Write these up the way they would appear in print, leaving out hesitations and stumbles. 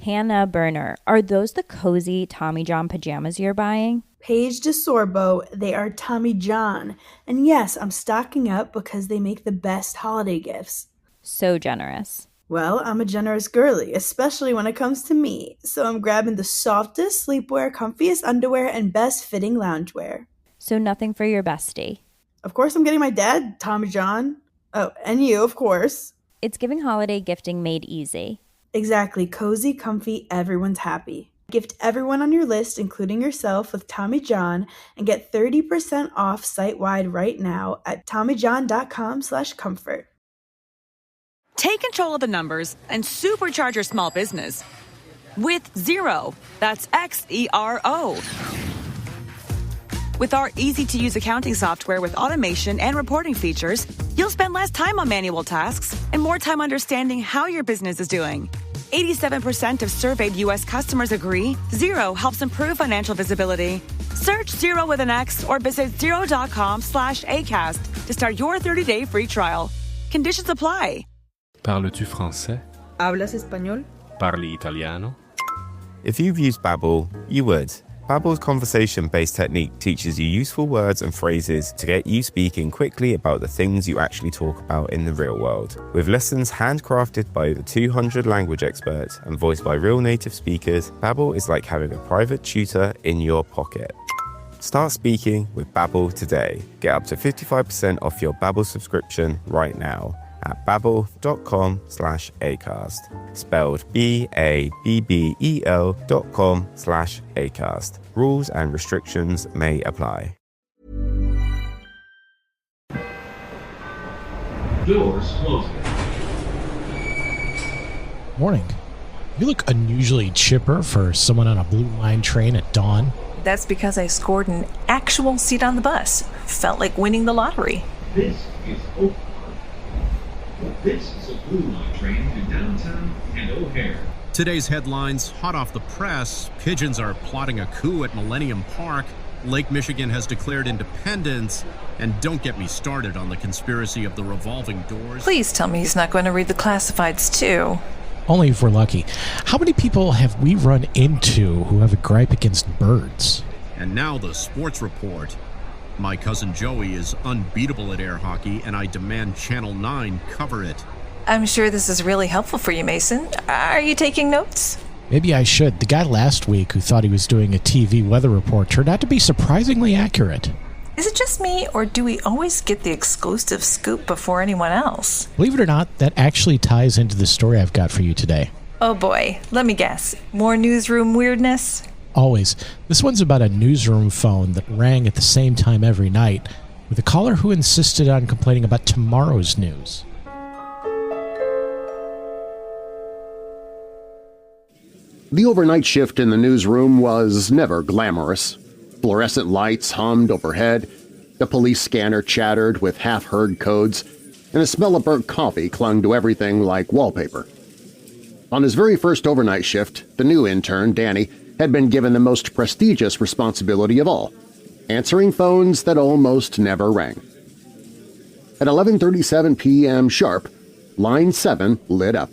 Hannah Burner, are those the cozy Tommy John pajamas you're buying? Paige DeSorbo, they are Tommy John. And yes, I'm stocking up because they make the best holiday gifts. So generous. Well, I'm a generous girly, especially when it comes to me. So I'm grabbing the softest sleepwear, comfiest underwear, and best fitting loungewear. So nothing for your bestie. Of course, I'm getting my dad, Tommy John. Oh, and you, of course. It's giving holiday gifting made easy. Exactly. Cozy, comfy, everyone's happy. Gift everyone on your list, including yourself, with Tommy John and get 30% off site-wide right now at TommyJohn.com/comfort. Take control of the numbers and supercharge your small business with Xero. That's Xero. With our easy-to-use accounting software with automation and reporting features, you'll spend less time on manual tasks and more time understanding how your business is doing. 87% of surveyed U.S. customers agree Xero helps improve financial visibility. Search Xero with an X or visit Xero.com/ACAST to start your 30-day free trial. Conditions apply. Parles-tu français? ¿Hablas español? Parli italiano? If you've used Babbel, you would. Babbel's conversation-based technique teaches you useful words and phrases to get you speaking quickly about the things you actually talk about in the real world. With lessons handcrafted by over 200 language experts and voiced by real native speakers, Babbel is like having a private tutor in your pocket. Start speaking with Babbel today. Get up to 55% off your Babbel subscription right now at babbel.com/acast. Spelled BABBEL.com/acast. Rules and restrictions may apply. Doors closing. Morning. You look unusually chipper for someone on a Blue Line train at dawn. That's because I scored an actual seat on the bus. Felt like winning the lottery. This is Oak Park. This is a Blue Line train to downtown and O'Hare. Today's headlines, hot off the press, pigeons are plotting a coup at Millennium Park, Lake Michigan has declared independence, and don't get me started on the conspiracy of the revolving doors. Please tell me he's not going to read the classifieds too. Only if we're lucky. How many people have we run into who have a gripe against birds? And now the sports report. My cousin Joey is unbeatable at air hockey, and I demand Channel 9 cover it. I'm sure this is really helpful for you, Mason. Are you taking notes? Maybe I should. The guy last week who thought he was doing a TV weather report turned out to be surprisingly accurate. Is it just me, or do we always get the exclusive scoop before anyone else? Believe it or not, that actually ties into the story I've got for you today. Oh boy, let me guess. More newsroom weirdness? Always. This one's about a newsroom phone that rang at the same time every night, with a caller who insisted on complaining about tomorrow's news. The overnight shift in the newsroom was never glamorous. Fluorescent lights hummed overhead, the police scanner chattered with half-heard codes, and the smell of burnt coffee clung to everything like wallpaper. On his very first overnight shift, the new intern, Danny, had been given the most prestigious responsibility of all, answering phones that almost never rang. At 11:37 p.m. sharp, line 7 lit up.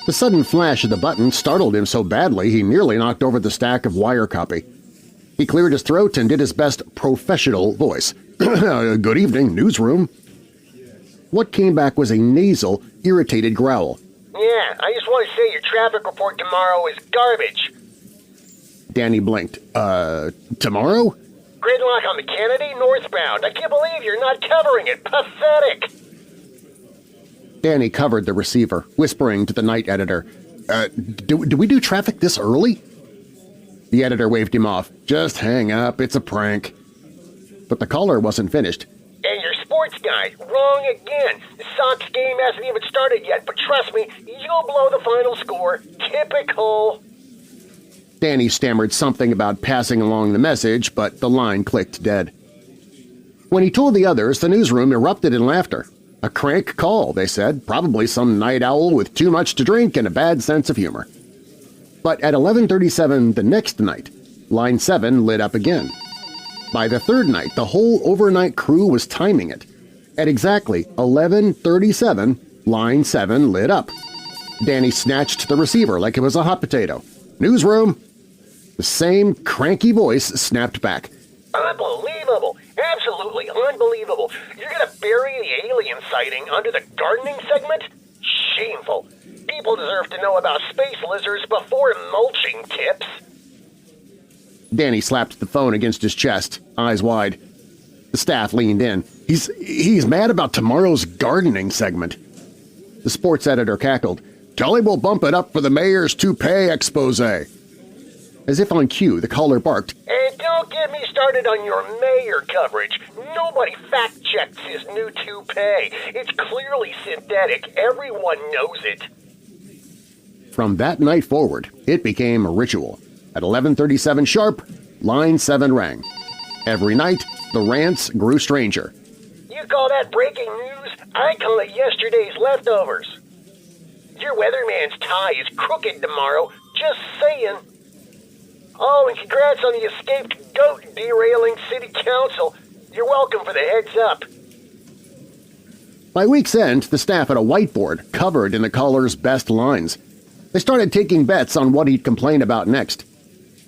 The sudden flash of the button startled him so badly he nearly knocked over the stack of wire copy. He cleared his throat and did his best professional voice. "Good evening, newsroom." What came back was a nasal, irritated growl. "Yeah, I just want to say your traffic report tomorrow is garbage." Danny blinked. Tomorrow? Gridlock on the Kennedy northbound. I can't believe you're not covering it. Pathetic. Danny covered the receiver, whispering to the night editor, do we do traffic this early?" The editor waved him off. "Just hang up, it's a prank." But the caller wasn't finished. "And your sports guy, wrong again. The Sox game hasn't even started yet, but trust me, you'll blow the final score. Typical." Danny stammered something about passing along the message, but the line clicked dead. When he told the others, the newsroom erupted in laughter. A crank call, they said, probably some night owl with too much to drink and a bad sense of humor. But at 11:37 the next night, line 7 lit up again. By the third night, the whole overnight crew was timing it. At exactly 11:37, line 7 lit up. Danny snatched the receiver like it was a hot potato. "Newsroom!" The same cranky voice snapped back. Unbelievable! Absolutely unbelievable! You're gonna bury the alien sighting under the gardening segment? Shameful! People deserve to know about space lizards before mulching tips. Danny slapped the phone against his chest, eyes wide. The staff leaned in. He's mad about tomorrow's gardening segment. The sports editor cackled. "Tell him we'll bump it up for the mayor's toupee expose." As if on cue, the caller barked. And don't get me started on your mayor coverage. Nobody fact-checks his new toupee. It's clearly synthetic. Everyone knows it. From that night forward, it became a ritual. At 11:37 sharp, line 7 rang. Every night, the rants grew stranger. You call that breaking news? I call it yesterday's leftovers. Your weatherman's tie is crooked tomorrow. Just saying. Oh, and congrats on the escaped goat derailing city council. You're welcome for the heads up. By week's end, the staff had a whiteboard covered in the caller's best lines. They started taking bets on what he'd complain about next.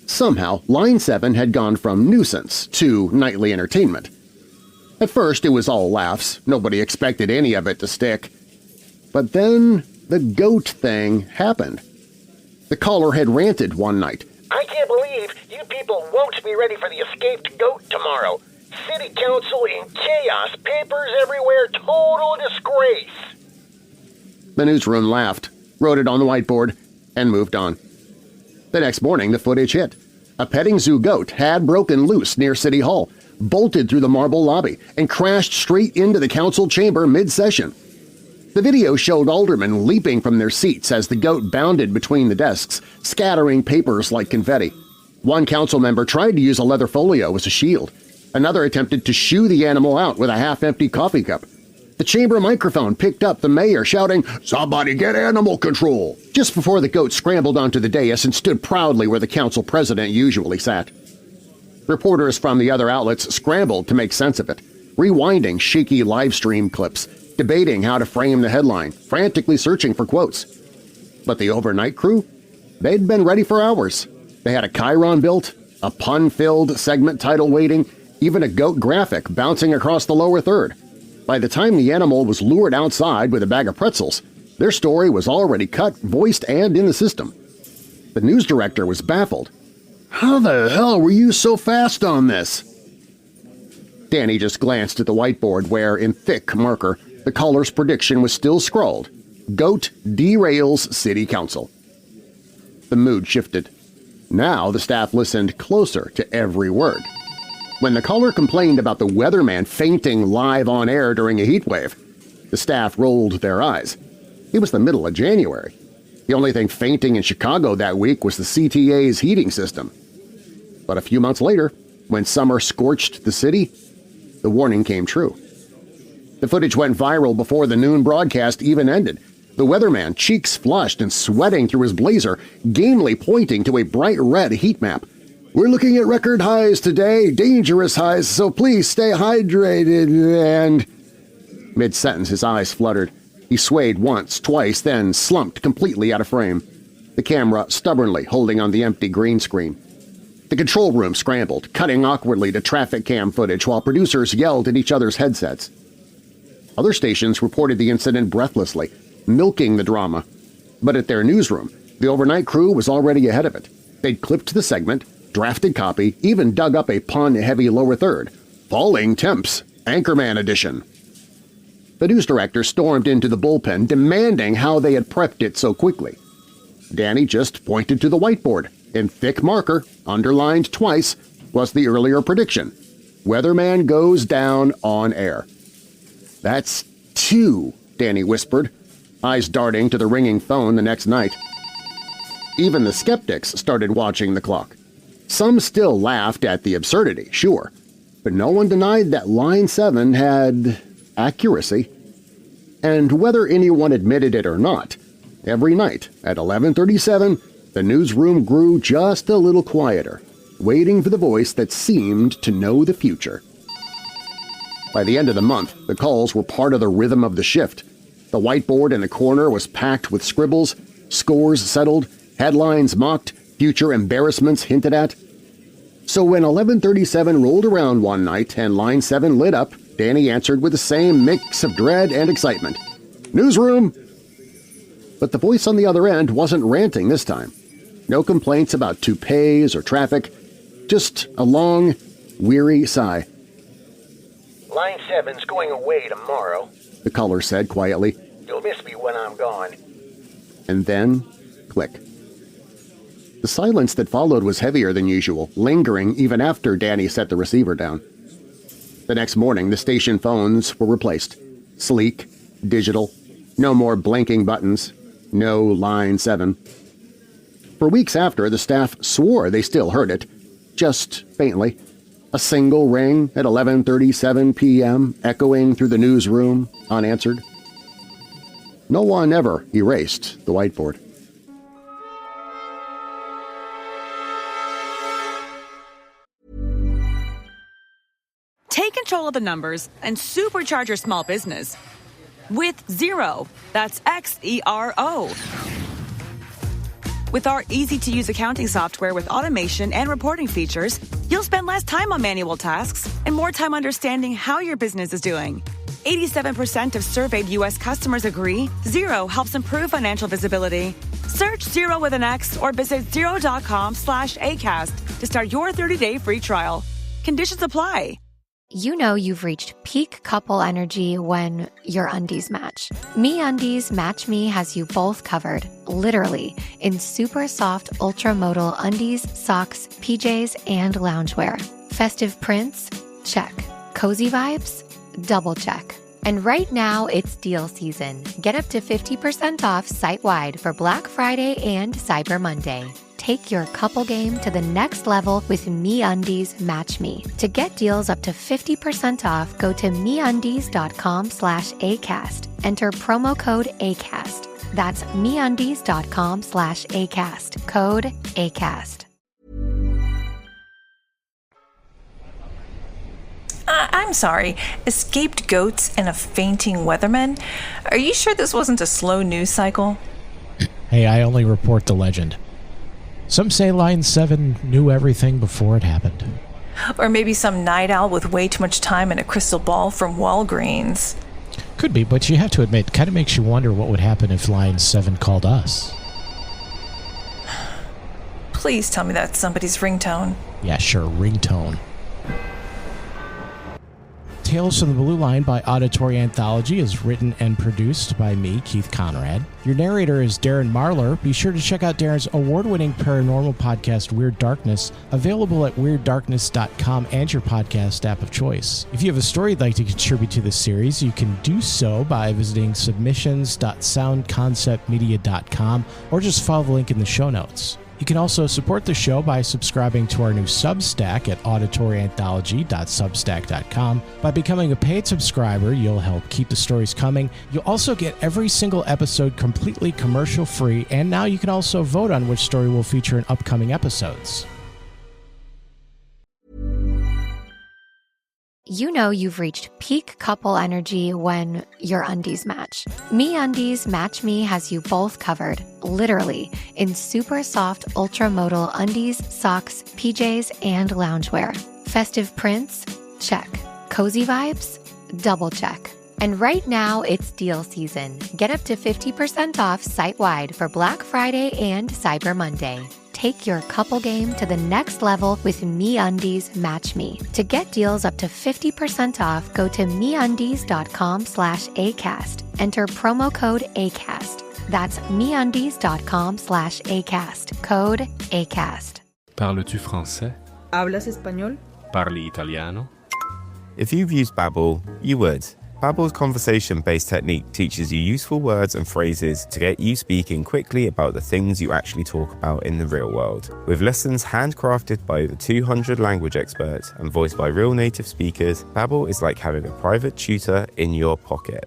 Somehow, line 7 had gone from nuisance to nightly entertainment. At first, it was all laughs. Nobody expected any of it to stick. But then the goat thing happened. The caller had ranted one night. I can't believe you people won't be ready for the escaped goat tomorrow. City council in chaos, papers everywhere, total disgrace. The newsroom laughed, wrote it on the whiteboard, and moved on. The next morning, the footage hit. A petting zoo goat had broken loose near City Hall, bolted through the marble lobby, and crashed straight into the council chamber mid-session. The video showed aldermen leaping from their seats as the goat bounded between the desks, scattering papers like confetti. One council member tried to use a leather folio as a shield. Another attempted to shoo the animal out with a half-empty coffee cup. The chamber microphone picked up the mayor shouting, "Somebody get animal control!" just before the goat scrambled onto the dais and stood proudly where the council president usually sat. Reporters from the other outlets scrambled to make sense of it, rewinding shaky live-stream clips, debating how to frame the headline, frantically searching for quotes. But the overnight crew? They'd been ready for hours. They had a chyron built, a pun-filled segment title waiting, even a goat graphic bouncing across the lower third. By the time the animal was lured outside with a bag of pretzels, their story was already cut, voiced, and in the system. The news director was baffled. "How the hell were you so fast on this?" Danny just glanced at the whiteboard where, in thick marker, the caller's prediction was still scrawled, "Goat derails City Council." The mood shifted. Now the staff listened closer to every word. When the caller complained about the weatherman fainting live on air during a heat wave, the staff rolled their eyes. It was the middle of January. The only thing fainting in Chicago that week was the CTA's heating system. But a few months later, when summer scorched the city, the warning came true. The footage went viral before the noon broadcast even ended. The weatherman, cheeks flushed and sweating through his blazer, gamely pointing to a bright red heat map. "We're looking at record highs today, dangerous highs, so please stay hydrated and—" Mid-sentence his eyes fluttered. He swayed once, twice, then slumped completely out of frame, the camera stubbornly holding on the empty green screen. The control room scrambled, cutting awkwardly to traffic cam footage while producers yelled at each other's headsets. Other stations reported the incident breathlessly, milking the drama. But at their newsroom, the overnight crew was already ahead of it. They'd clipped the segment, drafted copy, even dug up a pun-heavy lower third. Falling Temps, Anchorman Edition. The news director stormed into the bullpen demanding how they had prepped it so quickly. Danny just pointed to the whiteboard. In thick marker, underlined twice, was the earlier prediction. Weatherman goes down on air. "That's 2, Danny whispered, eyes darting to the ringing phone the next night. Even the skeptics started watching the clock. Some still laughed at the absurdity, sure, but no one denied that Line 7 had accuracy. And whether anyone admitted it or not, every night at 11:37, the newsroom grew just a little quieter, waiting for the voice that seemed to know the future. By the end of the month, the calls were part of the rhythm of the shift. The whiteboard in the corner was packed with scribbles, scores settled, headlines mocked, future embarrassments hinted at. So when 11:37 rolled around one night and line 7 lit up, Danny answered with the same mix of dread and excitement. "Newsroom!" But the voice on the other end wasn't ranting this time. No complaints about toupees or traffic, just a long, weary sigh. Line 7's going away tomorrow, The caller said quietly. You'll miss me when I'm gone. And then, click. The silence that followed was heavier than usual, lingering even after Danny set the receiver down. The next morning, the station phones were replaced. Sleek, digital, no more blinking buttons, no line 7. For weeks after, the staff swore they still heard it, just faintly. A single ring at 11:37 p.m. echoing through the newsroom, unanswered. No one ever erased the whiteboard. Take control of the numbers and supercharge your small business with Xero. That's Xero. With our easy-to-use accounting software with automation and reporting features, you'll spend less time on manual tasks and more time understanding how your business is doing. 87% of surveyed U.S. customers agree Xero helps improve financial visibility. Search Xero with an X or visit Xero.com/ACAST to start your 30-day free trial. Conditions apply. You know you've reached peak couple energy when your undies match. MeUndies Match Me has you both covered, literally, in super soft ultra-modal undies, socks, PJs, and loungewear. Festive prints? Check. Cozy vibes? Double check. And right now, it's deal season. Get up to 50% off site-wide for Black Friday and Cyber Monday. Take your couple game to the next level with MeUndies Match Me. To get deals up to 50% off, go to MeUndies.com/ACAST. Enter promo code ACAST. That's MeUndies.com/ACAST. Code ACAST. I'm sorry. Escaped goats and a fainting weatherman? Are you sure this wasn't a slow news cycle? Hey, I only report the legend. Some say Line 7 knew everything before it happened. Or maybe some night owl with way too much time and a crystal ball from Walgreens. Could be, but you have to admit, it kind of makes you wonder what would happen if Line 7 called us. Please tell me that's somebody's ringtone. Yeah, sure, ringtone. Tales from the Blue Line by Auditory Anthology is written and produced by me, Keith Conrad. Your narrator is Darren Marlar. Be sure to check out Darren's award-winning paranormal podcast, Weird Darkness, available at WeirdDarkness.com and your podcast app of choice. If you have a story you'd like to contribute to this series, you can do so by visiting submissions.soundconceptmedia.com or just follow the link in the show notes. You can also support the show by subscribing to our new Substack at auditoryanthology.substack.com. By becoming a paid subscriber, you'll help keep the stories coming. You'll also get every single episode completely commercial-free, and now you can also vote on which story will feature in upcoming episodes. You know you've reached peak couple energy when your undies match. MeUndies Match Me has you both covered, literally, in super soft ultra-modal undies, socks, PJs, and loungewear. Festive prints? Check. Cozy vibes? Double check. And right now, it's deal season. Get up to 50% off site-wide for Black Friday and Cyber Monday. Take your couple game to the next level with MeUndies Match Me. To get deals up to 50% off, go to MeUndies.com/ACAST. Enter promo code ACAST. That's MeUndies.com/ACAST. Code ACAST. Parles-tu français? ¿Hablas español? Parli italiano? If you've used Babbel, you would. Babbel's conversation-based technique teaches you useful words and phrases to get you speaking quickly about the things you actually talk about in the real world. With lessons handcrafted by over 200 language experts and voiced by real native speakers, Babbel is like having a private tutor in your pocket.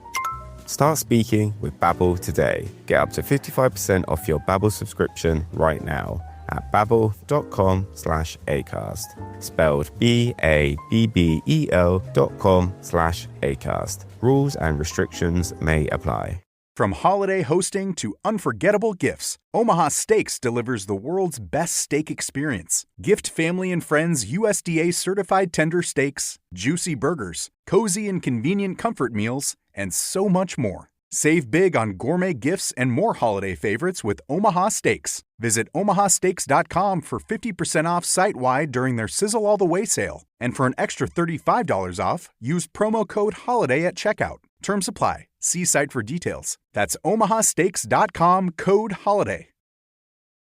Start speaking with Babbel today. Get up to 55% off your Babbel subscription right now at babbel.com/acast. Spelled BABBEL.com/acast. Rules and restrictions may apply. From holiday hosting to unforgettable gifts, Omaha Steaks delivers the world's best steak experience. Gift family and friends USDA-certified tender steaks, juicy burgers, cozy and convenient comfort meals, and so much more. Save big on gourmet gifts and more holiday favorites with Omaha Steaks. Visit omahasteaks.com for 50% off site-wide during their Sizzle All the Way sale. And for an extra $35 off, use promo code HOLIDAY at checkout. Terms apply. See site for details. That's omahasteaks.com, code HOLIDAY.